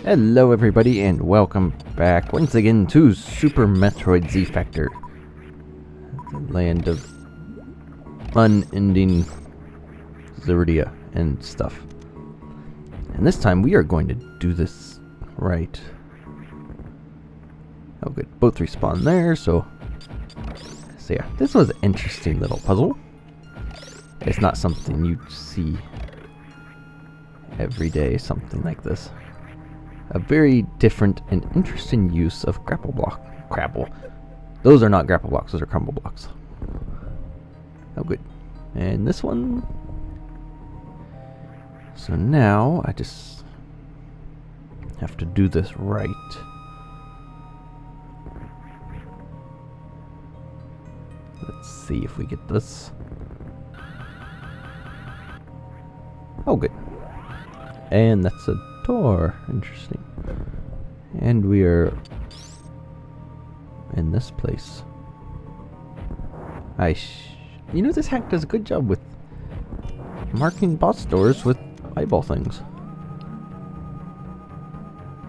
Hello everybody and welcome back once again to Super Metroid Z Factor. The land of unending Zeria and stuff. And this time we are going to do this right. Oh good, both respawn there, so yeah, this was an interesting little puzzle. It's not something you see every day, something like this. A very different and interesting use of grapple block. Grapple. Those are not grapple blocks, those are crumble blocks. Oh good. And this one. So now I just have to do this right. Let's see if we get this. Oh good. And that's a door. Interesting. And we are in this place. You know, this hack does a good job with marking boss doors with eyeball things.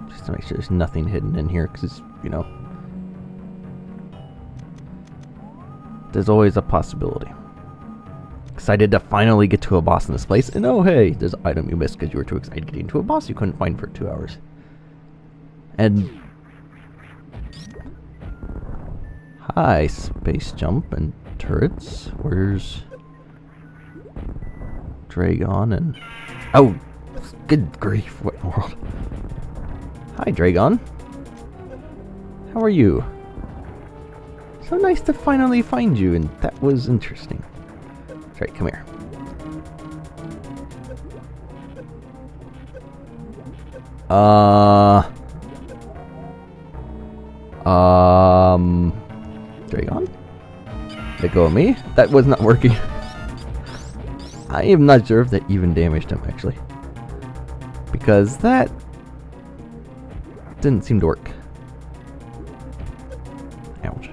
Just to make sure there's nothing hidden in here, because, you know, there's always a possibility. Excited to finally get to a boss in this place, and oh hey, there's an item you missed because you were too excited getting to a boss you couldn't find for 2 hours. And hi, space jump and turrets. Where's Draygon and oh, good grief! What in the world? Hi, Draygon. How are you? So nice to finally find you, and that was interesting. Right, come here. Draygon? Let go of me? That was not working. I am not sure if that even damaged him, actually. Because that didn't seem to work. Ouch.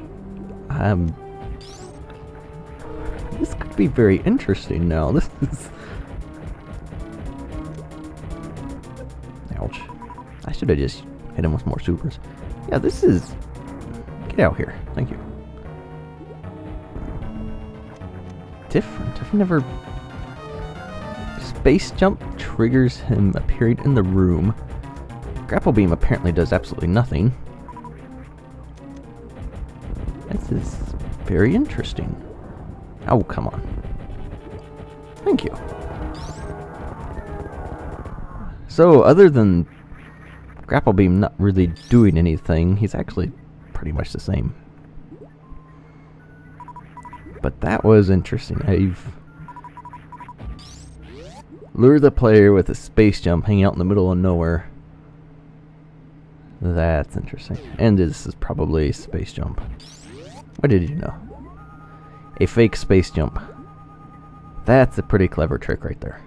This could be very interesting now. This is... Ouch. I should have just hit him with more supers. Yeah, this is... Get out here. Thank you. Different. I've never... Space jump triggers him appearing in the room. Grapple beam apparently does absolutely nothing. This is very interesting. Oh, come on. Thank you. So, other than grapple beam not really doing anything, he's actually pretty much the same. But that was interesting. I've lured the player with a space jump hanging out in the middle of nowhere. That's interesting. And this is probably a space jump. What did you know? A fake space jump. That's a pretty clever trick right there.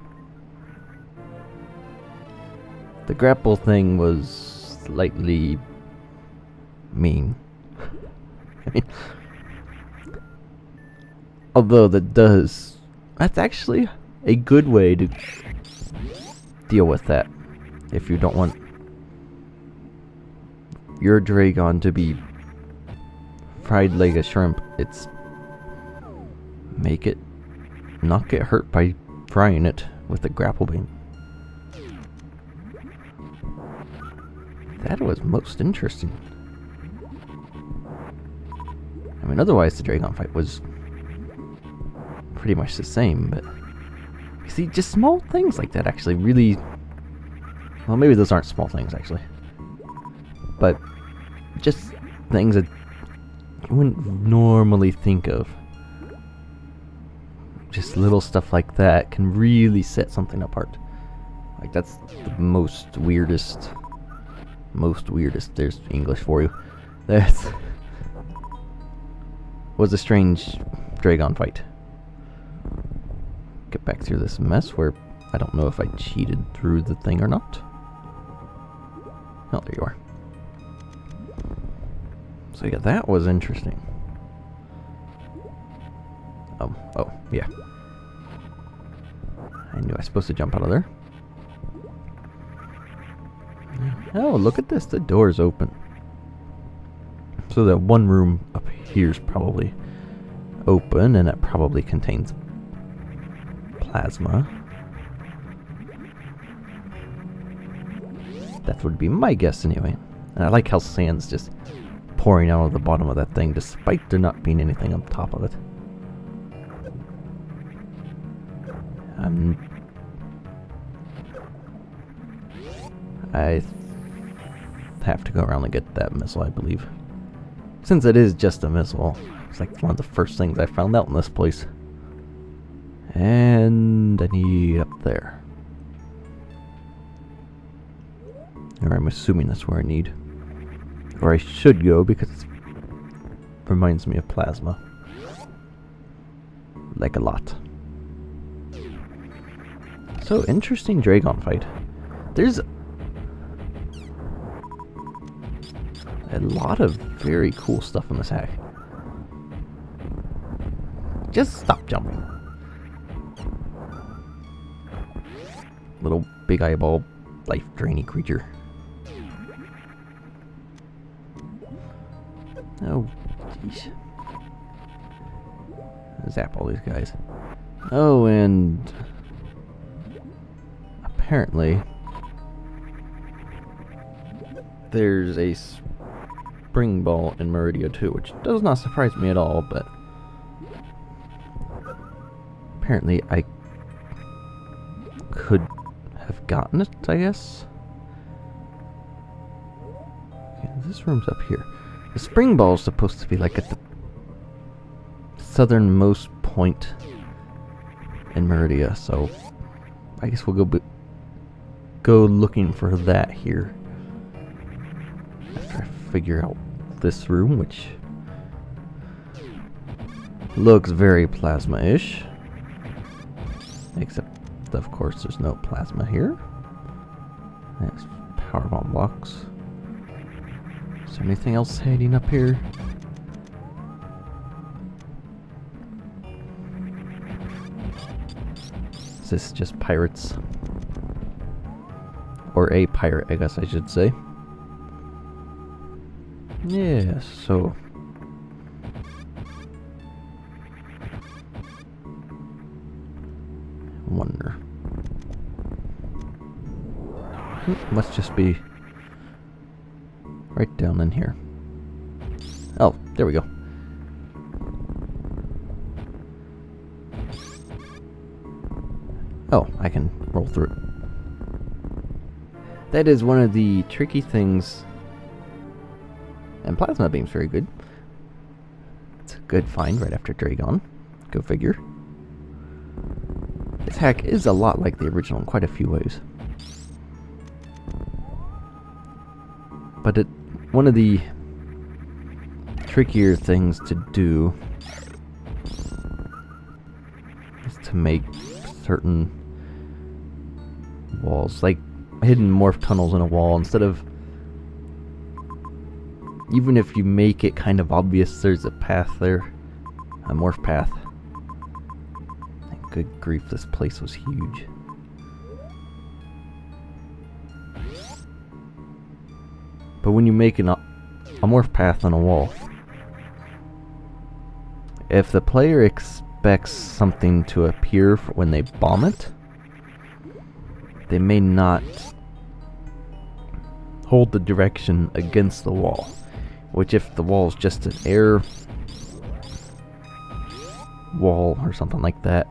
The grapple thing was slightly mean. I mean, although that's actually a good way to deal with that. If you don't want your Draygon to be fried like a shrimp, it's make it not get hurt by frying it with the grapple beam. That was most interesting. I mean, otherwise the Draygon fight was pretty much the same, but you see, just small things like that actually really... Well, maybe those aren't small things, actually. But just things that you wouldn't normally think of. Just little stuff like that can really set something apart. Like, that's the most weirdest, there's English for you. That was a strange Draygon fight. Get back through this mess where I don't know if I cheated through the thing or not. Oh, there you are. So yeah, that was interesting. Oh, yeah. I knew I was supposed to jump out of there. Yeah. Oh, look at this. The door's open. So that one room up here is probably open, and it probably contains plasma. That would be my guess anyway. And I like how sand's just pouring out of the bottom of that thing, despite there not being anything on top of it. I have to go around and get that missile, I believe. Since it is just a missile, it's like one of the first things I found out in this place. And I need up there. Or I'm assuming that's where I need. Or I should go because it reminds me of plasma. Like a lot. So, interesting Draygon fight. There's a lot of very cool stuff in this hack. Just stop jumping. Little big eyeball, life-draining creature. Oh, jeez. Zap all these guys. Oh, and apparently there's a spring ball in Meridia too, which does not surprise me at all, but apparently I could have gotten it, I guess. Okay, this room's up here. The spring ball is supposed to be like at the southernmost point in Meridia, so I guess we'll go looking for that here after I figure out this room, which looks very plasma-ish, except of course there's no plasma here. There's power bomb blocks. Is there anything else hiding up here? Is this just pirates? Or a pirate, I guess I should say. Yeah, so wonder. Must just be right down in here. Oh, there we go. Oh, I can roll through it. That is one of the tricky things. And plasma beam's very good. It's a good find right after Draygon. Go figure. This hack is a lot like the original in quite a few ways. But one of the trickier things to do is to make certain walls, like hidden morph tunnels in a wall, instead of, even if you make it kind of obvious there's a path there, a morph path. Good grief, this place was huge. But when you make a morph path on a wall, if the player expects something to appear when they bomb it, they may not hold the direction against the wall. Which, if the wall is just an air wall or something like that,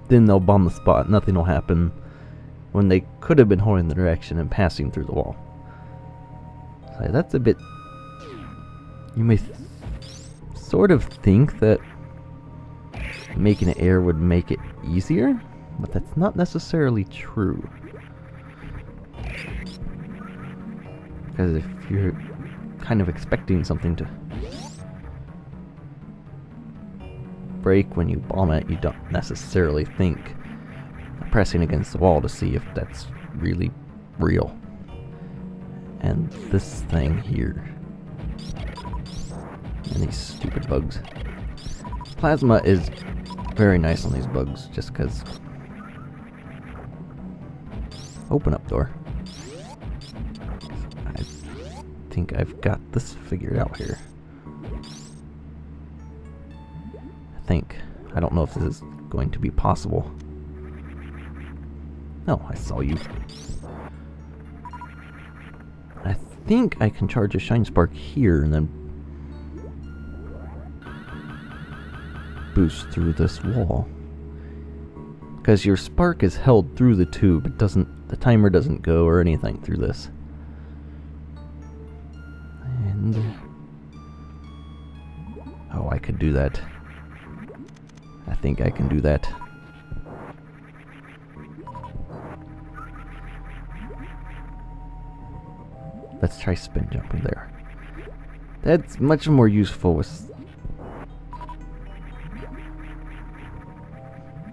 then they'll bomb the spot. Nothing will happen when they could have been holding the direction and passing through the wall. So that's a bit... You may sort of think that making it air would make it easier, but that's not necessarily true. Because if you're kind of expecting something to break when you bomb it, you don't necessarily think pressing against the wall to see if that's really real. And this thing here, and these stupid bugs. Plasma is very nice on these bugs, just because. Open up door. think I've got this figured out here. I think. I don't know if this is going to be possible. No, I saw you. I think I can charge a Shine Spark here and then boost through this wall. Because your spark is held through the tube, it doesn't, the timer doesn't go or anything through this. And oh, I could do that. I think I can do that. Let's try spin jumping there. That's much more useful with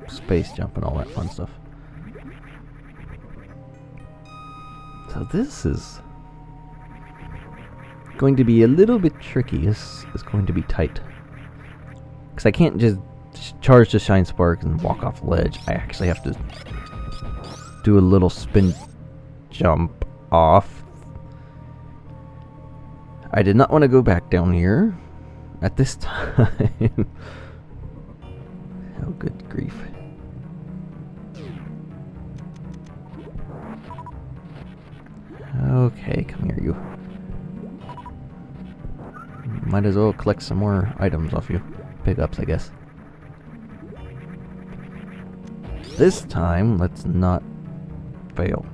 space jump and all that fun stuff. So this is going to be a little bit tricky. This is going to be tight. Because I can't just charge the Shine Spark and walk off the ledge. I actually have to do a little spin jump off. I did not want to go back down here at this time. Oh, good grief. Okay, come here, you. Might as well collect some more items off you. Pickups, I guess. This time, let's not fail.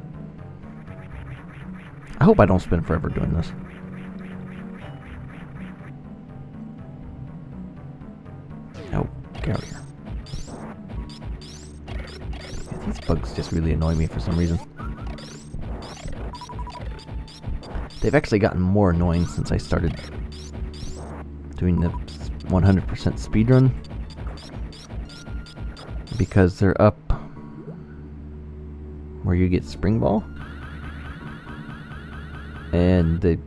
I hope I don't spend forever doing this. Oh, get out of here. Yeah, these bugs just really annoy me for some reason. They've actually gotten more annoying since I started doing the 100% speedrun. Because they're up where you get Spring Ball. And they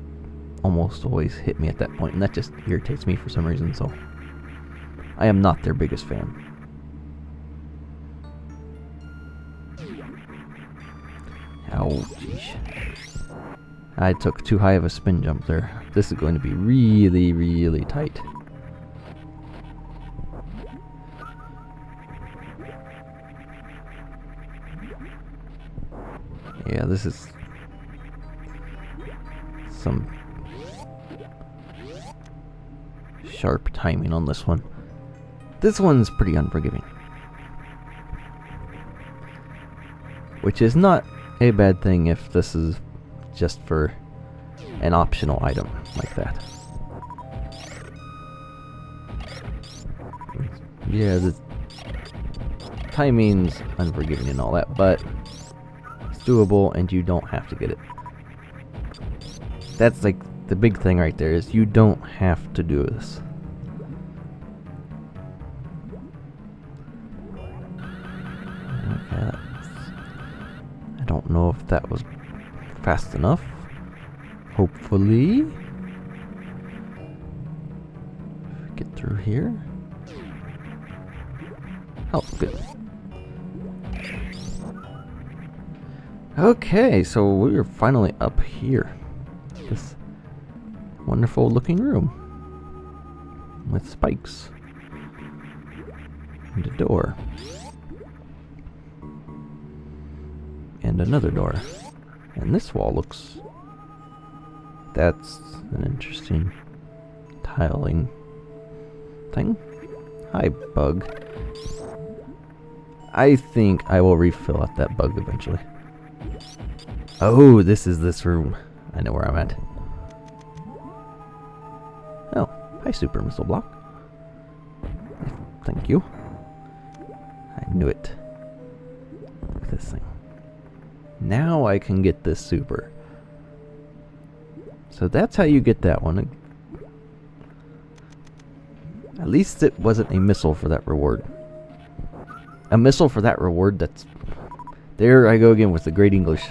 almost always hit me at that point, and that just irritates me for some reason, so I am not their biggest fan. Oh, jeez. I took too high of a spin jump there. This is going to be really, really tight. Yeah, this is some sharp timing on this one. This one's pretty unforgiving. Which is not a bad thing if this is just for an optional item like that. Yeah, the timing's unforgiving and all that, but it's doable and you don't have to get it. That's like the big thing right there, is you don't have to do this. Okay, I don't know if that was fast enough. Hopefully. Get through here. Oh, good. Okay, so we're finally up here. This wonderful looking room with spikes and a door and another door, and this wall looks, that's an interesting tiling thing. Hi, bug. I think I will refill out that bug eventually. Oh, this is this room. I know where I'm at. Oh, hi, Super Missile Block. Thank you. I knew it. Look at this thing. Now I can get this super. So that's how you get that one. At least it wasn't a missile for that reward. A missile for that reward, that's... There I go again with the great English.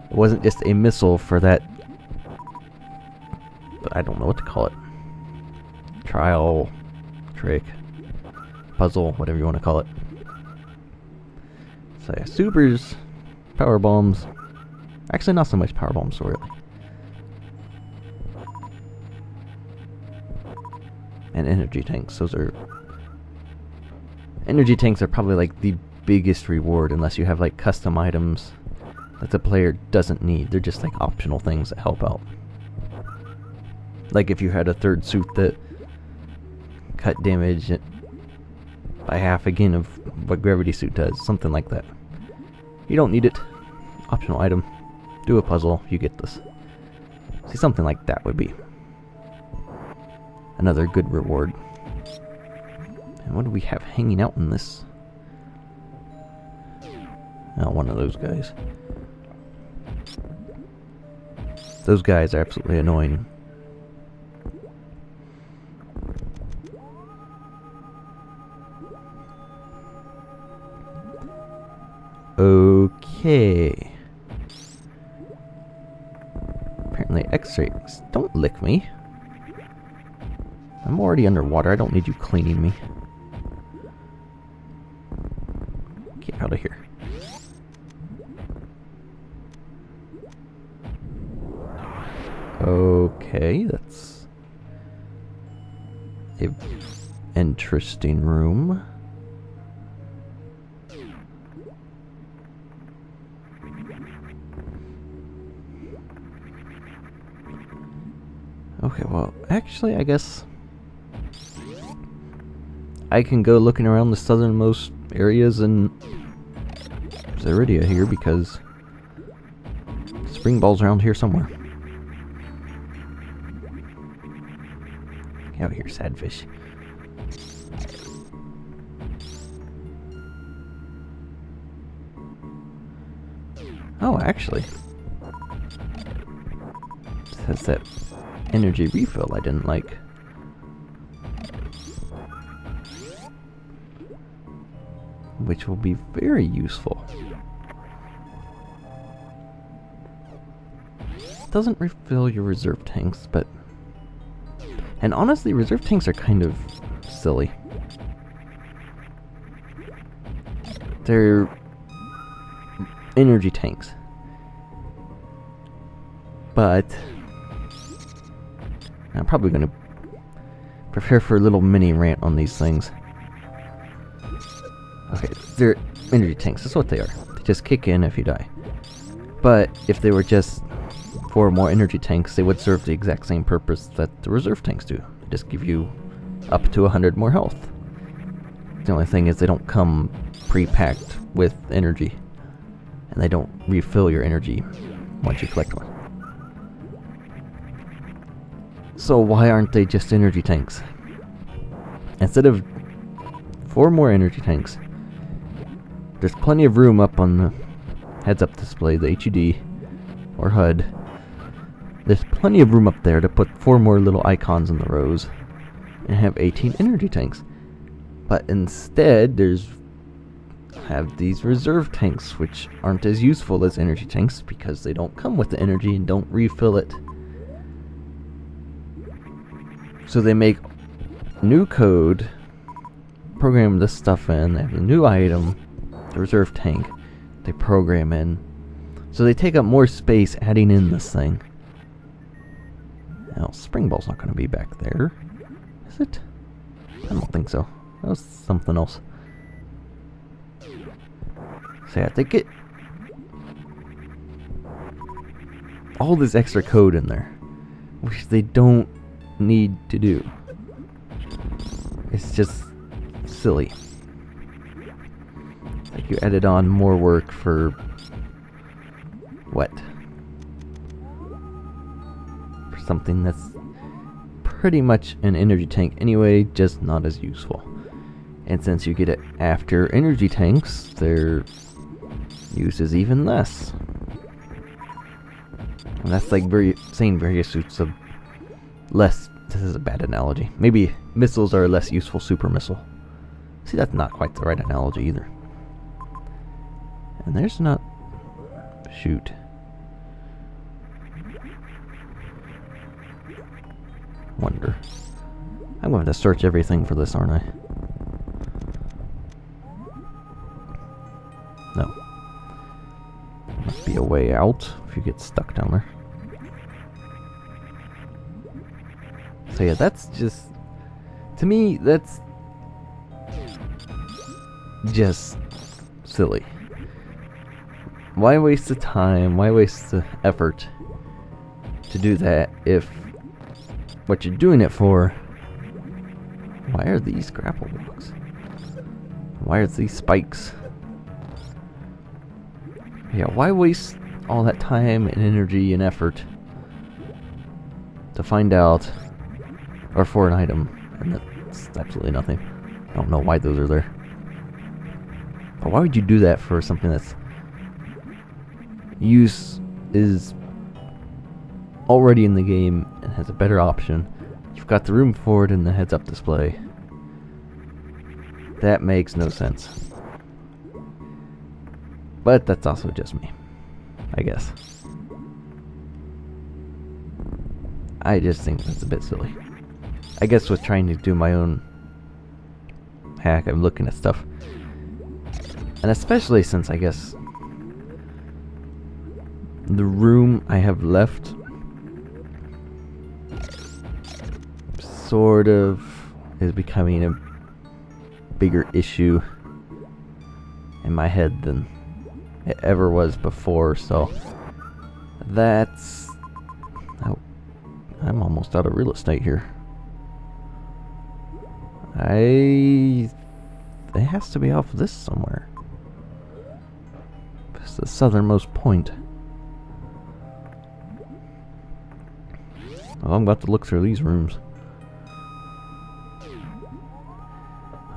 It wasn't just a missile for that... But I don't know what to call it. Trial, trick, puzzle, whatever you want to call it. So yeah, supers, power bombs. Actually, not so much power bombs, really. and energy tanks. Energy tanks are probably like the biggest reward, unless you have like custom items that the player doesn't need. They're just like optional things that help out. Like if you had a third suit that cut damage by half again of what gravity suit does, something like that. You don't need it. Optional item. Do a puzzle, you get this. See, something like that would be another good reward. And what do we have hanging out in this? Oh, one of those guys. Those guys are absolutely annoying. Okay. Apparently X-rays don't lick me. I'm already underwater. I don't need you cleaning me. Get out of here. Okay, that's an interesting room. Okay, well, actually, I guess I can go looking around the southernmost areas in Zeria here, because Spring Ball's around here somewhere. Get out here, sad fish. Oh, actually, it says that energy refill I didn't like. Which will be very useful. Doesn't refill your reserve tanks, but... And honestly, reserve tanks are kind of silly. They're energy tanks. But I'm probably going to prepare for a little mini rant on these things. Okay, they're energy tanks. That's what they are. They just kick in if you die. But if they were just 4 more energy tanks, they would serve the exact same purpose that the reserve tanks do. They just give you up to 100 more health. The only thing is they don't come pre-packed with energy. And they don't refill your energy once you collect one. So why aren't they just energy tanks? Instead of 4 more energy tanks, there's plenty of room up on the heads-up display, the HUD or HUD. There's plenty of room up there to put 4 more little icons in the rows and have 18 energy tanks. But instead, have these reserve tanks, which aren't as useful as energy tanks because they don't come with the energy and don't refill it. So they make new code, program this stuff in, they have a new item, the reserve tank, they program in. So they take up more space adding in this thing. Now, Spring Ball's not going to be back there, is it? I don't think so. That was something else. So yeah, they get all this extra code in there, which they don't need to do. It's just silly. Like you added on more work for what? For something that's pretty much an energy tank anyway, just not as useful. And since you get it after energy tanks, their use is even less. And that's like saying various suits of less. This is a bad analogy. Maybe missiles are a less useful super missile. See, that's not quite the right analogy either. And there's not... Shoot. Wonder. I'm going to search everything for this, aren't I? No. Must be a way out if you get stuck down there. So yeah, that's just To me, that's just silly. Why waste the time? Why waste the effort to do that if what you're doing it for? Why are these grapple blocks? Why are these spikes? Yeah, why waste all that time and energy and effort to find out, or for an item, and that's absolutely nothing. I don't know why those are there. But why would you do that for something that's use is already in the game and has a better option? You've got the room for it in the heads-up display. That makes no sense. But that's also just me, I guess. I just think that's a bit silly. I guess with trying to do my own hack, I'm looking at stuff. And especially since, I guess, the room I have left sort of is becoming a bigger issue in my head than it ever was before, so that's... Oh, I'm almost out of real estate here. It has to be off this somewhere. It's the southernmost point. Oh, I'm about to look through these rooms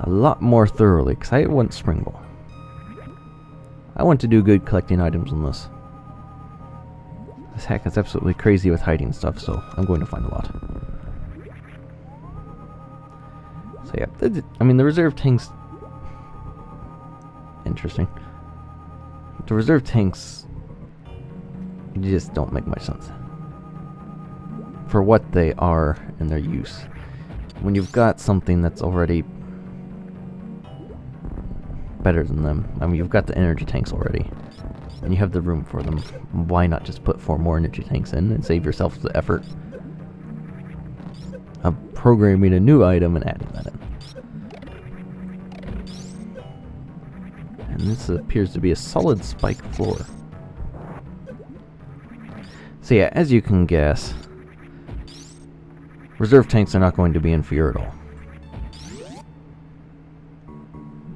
a lot more thoroughly, because I want Spring Ball. I want to do good collecting items on this. This hack is absolutely crazy with hiding stuff, so I'm going to find a lot. So yeah, I mean, the reserve tanks... Interesting. The reserve tanks just don't make much sense for what they are and their use. When you've got something that's already better than them, I mean, you've got the energy tanks already, and you have the room for them. Why not just put 4 more energy tanks in and save yourself the effort of programming a new item and adding that in? And this appears to be a solid spike floor. So yeah, as you can guess, reserve tanks are not going to be in fear at all.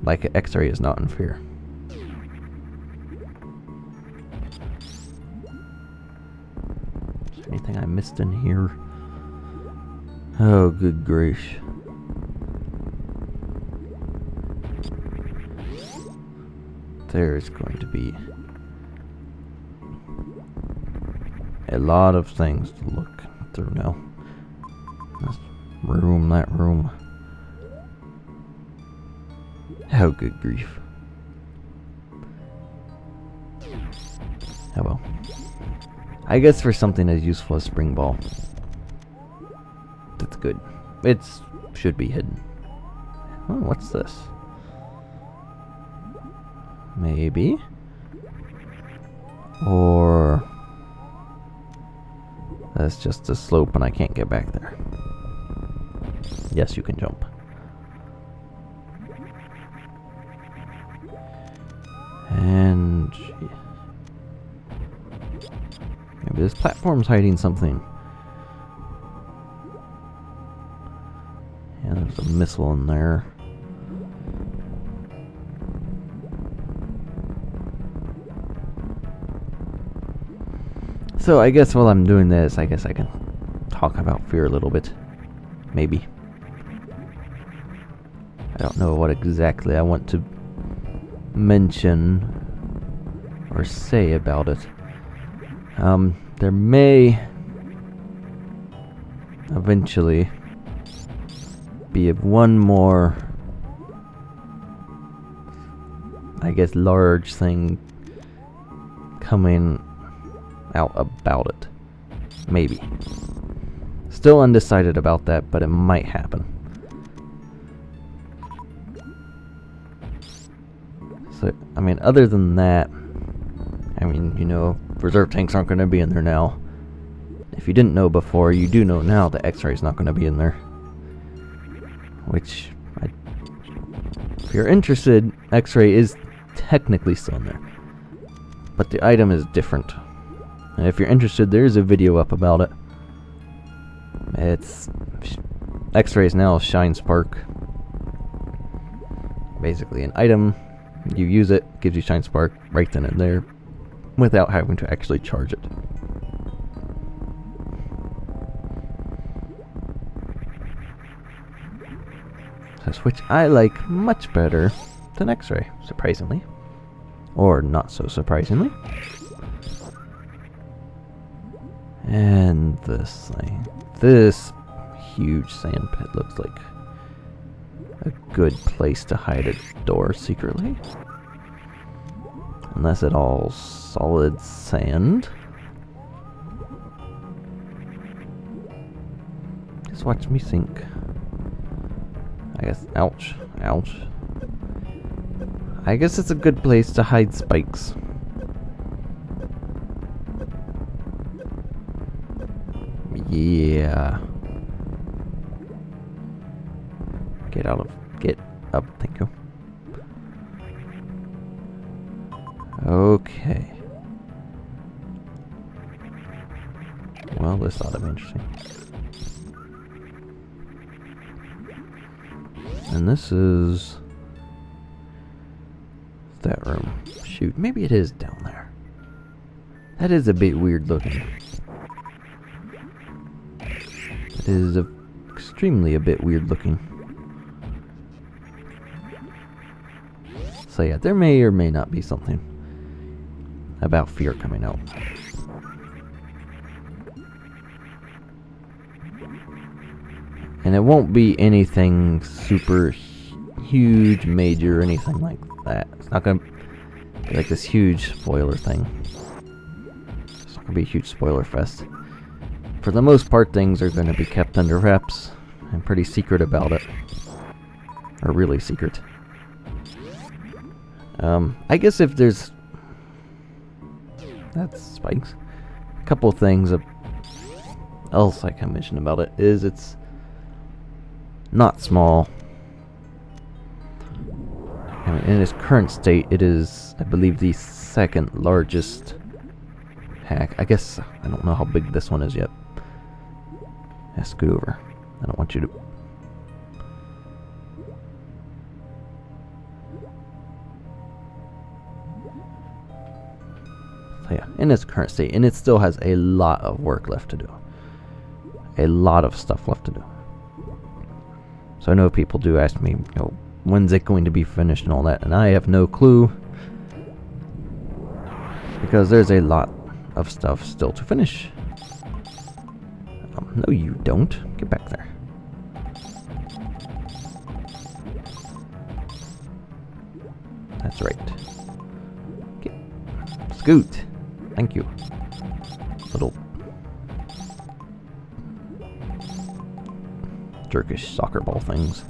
Like X-ray is not in fear. Is there anything I missed in here? Oh, good grace. There's going to be a lot of things to look through now. This room, that room. Oh, good grief. Oh well. I guess for something as useful as Spring Ball, that's good. It should be hidden. Oh, what's this? Maybe. Or that's just a slope and I can't get back there. Yes, you can jump. And maybe this platform's hiding something. Yeah, there's a missile in there. So I guess while I'm doing this, I guess I can talk about fear a little bit. Maybe. I don't know what exactly I want to mention or say about it. There may eventually be one more, I guess, large thing coming out about it. Maybe. Still undecided about that, but it might happen. So, I mean, other than that, I mean, you know, reserve tanks aren't going to be in there now. If you didn't know before, you do know now that X-ray is not going to be in there. which, if you're interested, X-ray is technically still in there. But the item is different. And if you're interested, there's a video up about it. It's... X-ray is now Shine Spark. Basically an item, you use it, gives you Shine Spark right then and there, without having to actually charge it. Which I like much better than X-ray, surprisingly. Or not so surprisingly. And this thing. This huge sand pit looks like a good place to hide a door secretly. Unless it's all solid sand. Just watch me sink. I guess, ouch, ouch. I guess it's a good place to hide spikes. Yeah. Get up, thank you. Okay. Well, this ought to be interesting. And this is that room. Shoot, maybe it is down there. That is a bit weird looking. It is extremely a bit weird looking. So yeah, there may or may not be something about fear coming out. And it won't be anything super huge, major, or anything like that. It's not going to be like this huge spoiler thing. It's not going to be a huge spoiler fest. For the most part, things are going to be kept under wraps and pretty secret about it. Or really secret. I guess if there's... That's spikes. A couple of things else I can mention about it is it's not small. I mean, in its current state, it is, I believe, the second largest hack. I guess, I don't know how big this one is yet. Let's scoot over. I don't want you to... So yeah, in its current state, and it still has a lot of work left to do. A lot of stuff left to do. So I know people do ask me, you know, when's it going to be finished and all that, and I have no clue. Because there's a lot of stuff still to finish. No, you don't. Get back there. That's right. Get. Scoot. Thank you. Little Turkish soccer ball things.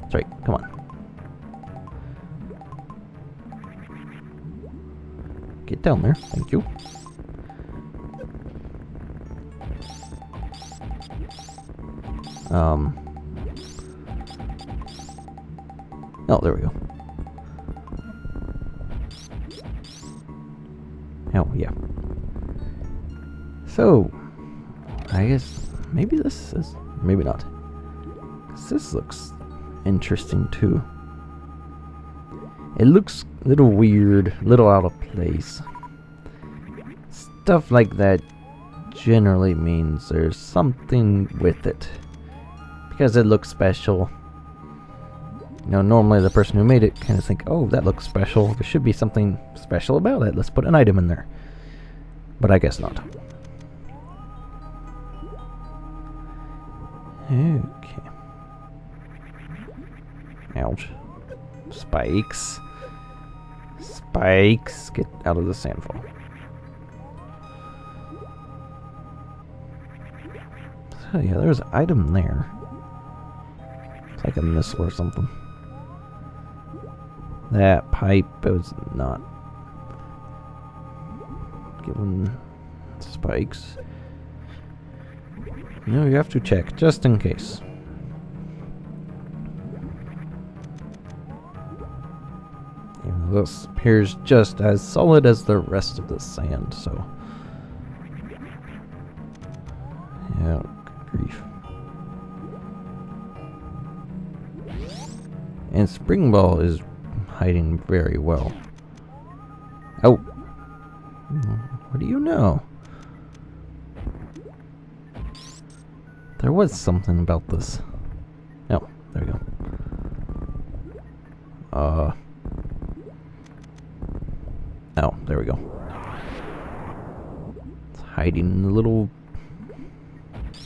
That's right. Come on. Get down there. Thank you. Oh, there we go. Oh, yeah. So, I guess maybe this is... Maybe not. 'Cause this looks interesting, too. It looks a little weird, a little out of place. Stuff like that generally means there's something with it. Because it looks special. You know, normally the person who made it kind of think, oh, that looks special. There should be something special about it. Let's put an item in there. But I guess not. Okay. Ouch. Spikes. Spikes. Get out of the sandfall. So yeah, there's an item there. It's like a missile or something. That pipe was not given spikes. No, you have to check, just in case. This appears just as solid as the rest of the sand, so... Yeah, good grief. And Spring Ball is hiding very well. Oh! What do you know? There was something about this. Oh, there we go. Oh, there we go. It's hiding in the little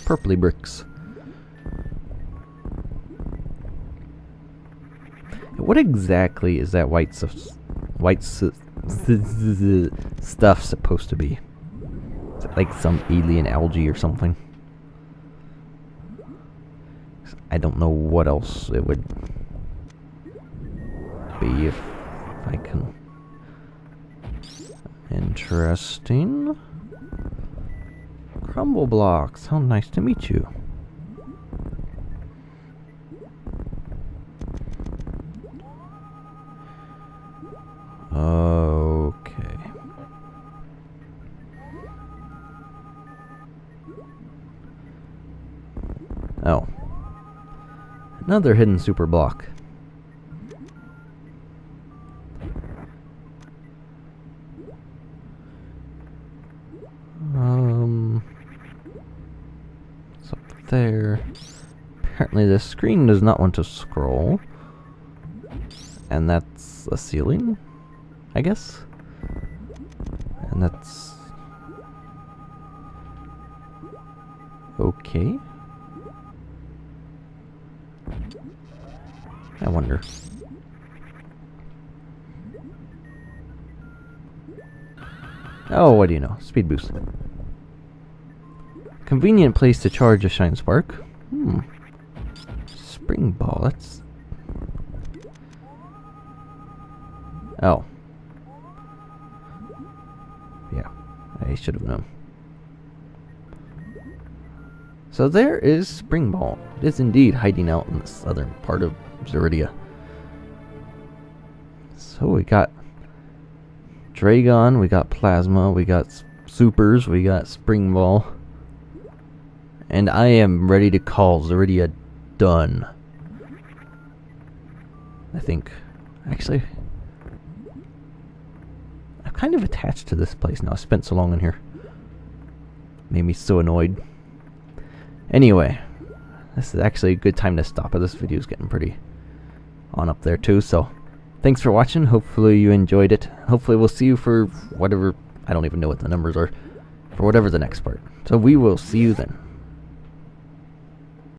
purpley bricks. What exactly is that white stuff supposed to be? Is it like some alien algae or something? I don't know what else it would be if I can. Interesting. Crumble blocks. How nice to meet you. Okay. Oh. Another hidden super block. It's up there. Apparently the screen does not want to scroll. And that's a ceiling, I guess. And that's... okay. I wonder. Oh, what do you know? Speed boost. Convenient place to charge a Shine Spark. Spring Ball, that's... oh. Yeah, I should have known. So there is Spring Ball. It is indeed hiding out in the southern part of Zeria. So we got Draygon, we got Plasma, we got Supers, we got Spring Ball. And I am ready to call Zeria done. I think. Actually, I'm kind of attached to this place now. I spent so long in here. Made me so annoyed. Anyway, this is actually a good time to stop it. This video is getting pretty on up there too, so thanks for watching. Hopefully you enjoyed it. Hopefully we'll see you for whatever, I don't even know what the numbers are, for whatever the next part. So we will see you then.